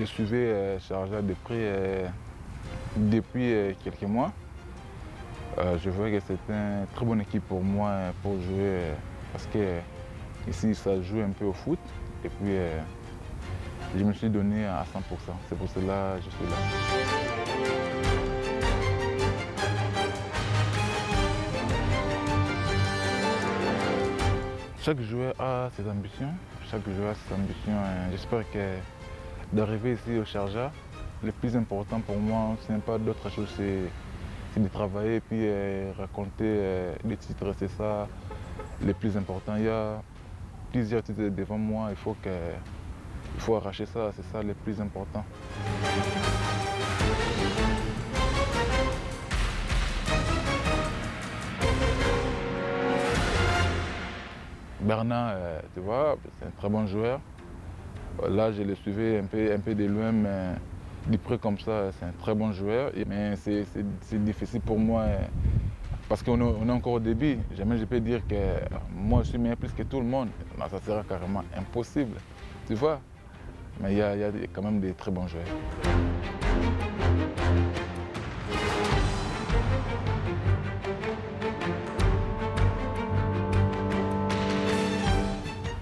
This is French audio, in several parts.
je suivais Sharjah depuis quelques mois. Je voyais que c'était une très bonne équipe pour moi pour jouer parce que ici ça joue un peu au foot et puis je me suis donné à 100%. C'est pour cela que je suis là. Chaque joueur a ses ambitions. Chaque joueur a ses ambitions. J'espère que d'arriver ici au Sharjah, le plus important pour moi, ce n'est pas d'autre chose, c'est de travailler et puis raconter les titres. C'est ça le plus important. Il y a plusieurs titres devant moi, il faut arracher ça, c'est ça le plus important. Bernard, tu vois, c'est un très bon joueur. Là, je le suivais un peu de loin, mais de près comme ça, c'est un très bon joueur. Mais c'est difficile pour moi parce qu'on est encore au début. Jamais je peux dire que moi, je suis meilleur plus que tout le monde. Non, ça sera carrément impossible, tu vois. Mais il y a quand même des très bons joueurs.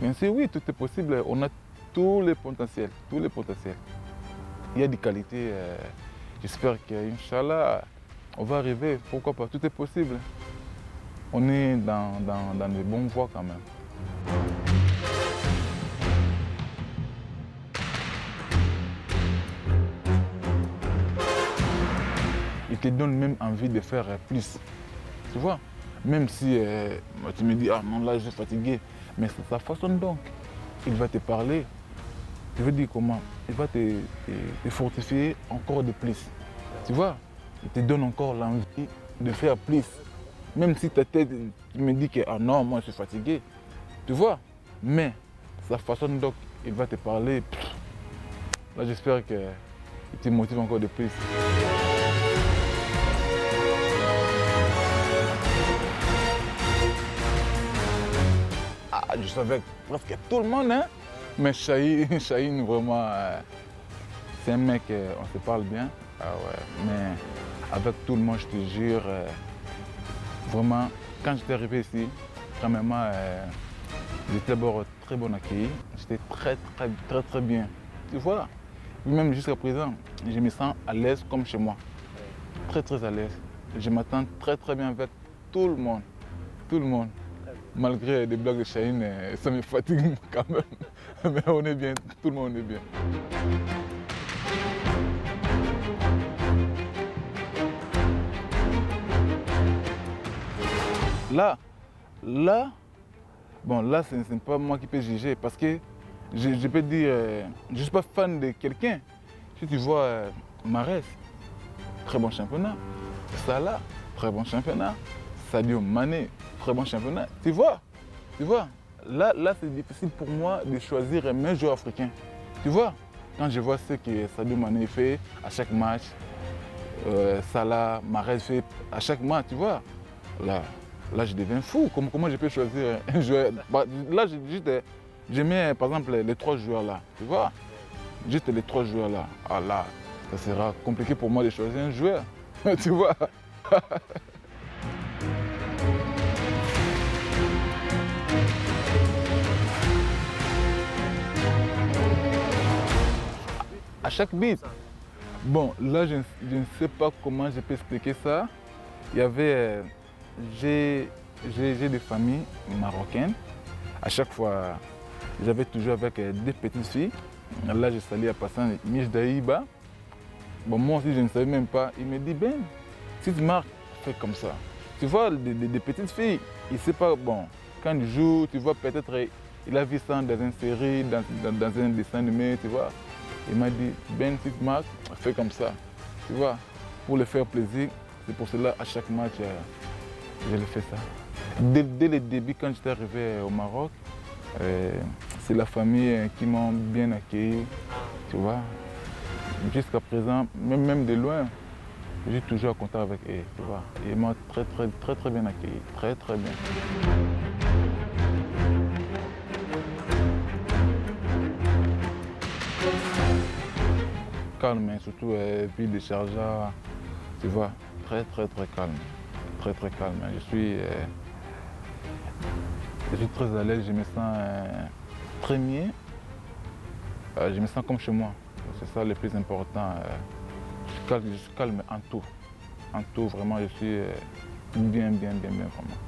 Bien sûr, oui, tout est possible. On a tous les potentiels, tous les potentiels. Il y a des qualités. J'espère qu'Inch'Allah, on va arriver. Pourquoi pas? Tout est possible. On est dans de bonnes voies quand même. Il te donne même envie de faire plus. Tu vois? Même si tu me dis, ah non, là je suis fatigué. Mais c'est sa façon donc. Il va te parler. Tu veux dire comment? Il va te fortifier encore de plus. Tu vois? Il te donne encore l'envie de faire plus. Même si ta tête me dit que ah non, moi je suis fatigué. Tu vois? Mais sa façon donc, il va te parler. Là j'espère qu'il te motive encore de plus. Je suis avec presque tout le monde, hein? Mais Chahine vraiment, c'est un mec, on se parle bien. Ah ouais. Mais avec tout le monde, je te jure, vraiment, quand j'étais arrivé ici, premièrement, j'étais d'abord très bon accueilli. J'étais très bien. Tu vois? Même jusqu'à présent, je me sens à l'aise comme chez moi. Très à l'aise. Je m'attends très bien avec tout le monde. Tout le monde. Malgré des blagues de Chahine, ça me fatigue quand même. Mais on est bien, tout le monde est bien. Là, ce n'est pas moi qui peux juger parce que je peux dire, je ne suis pas fan de quelqu'un. Si tu vois Mahrez, très bon championnat. Salah, très bon championnat. Sadio Mané, très bon championnat. Tu vois? Là c'est difficile pour moi de choisir un meilleur joueur africain. Tu vois? Quand je vois ce que Sadio Mané fait à chaque match, Salah, Mahrez fait à chaque match, tu vois? Là je deviens fou. Comment je peux choisir un joueur? Là, je mets par exemple les trois joueurs là, tu vois? Juste les trois joueurs là. Ah là, ça sera compliqué pour moi de choisir un joueur. Tu vois? À chaque but. Bon, là, je ne sais pas comment je peux expliquer ça. Il y avait, j'ai des familles marocaines. À chaque fois, j'avais toujours avec deux petites filles. Là, je salue à passant Mich Daïba. Bon, moi aussi, je ne savais même pas. Il me dit, ben, si tu marques, fais comme ça. Tu vois, des petites filles, il ne sait pas, bon, quand il joue, tu vois, peut-être, il a vu ça dans une série, dans un dessin animé, tu vois. Il m'a dit, ben, si tu marques, fais comme ça. Tu vois, pour le faire plaisir, c'est pour cela, à chaque match, je le fais ça. Dès le début, quand j'étais arrivé au Maroc, c'est la famille qui m'a bien accueilli, tu vois. Jusqu'à présent, même de loin, je suis toujours content avec eux, tu vois. Ils m'ont très bien accueilli, très bien. calme, hein, surtout ville de Sharjah, tu vois, très calme, très calme. Hein. Je suis très à l'aise, je me sens premier, je me sens comme chez moi. C'est ça le plus important. Je suis calme en tout vraiment, je suis bien, vraiment.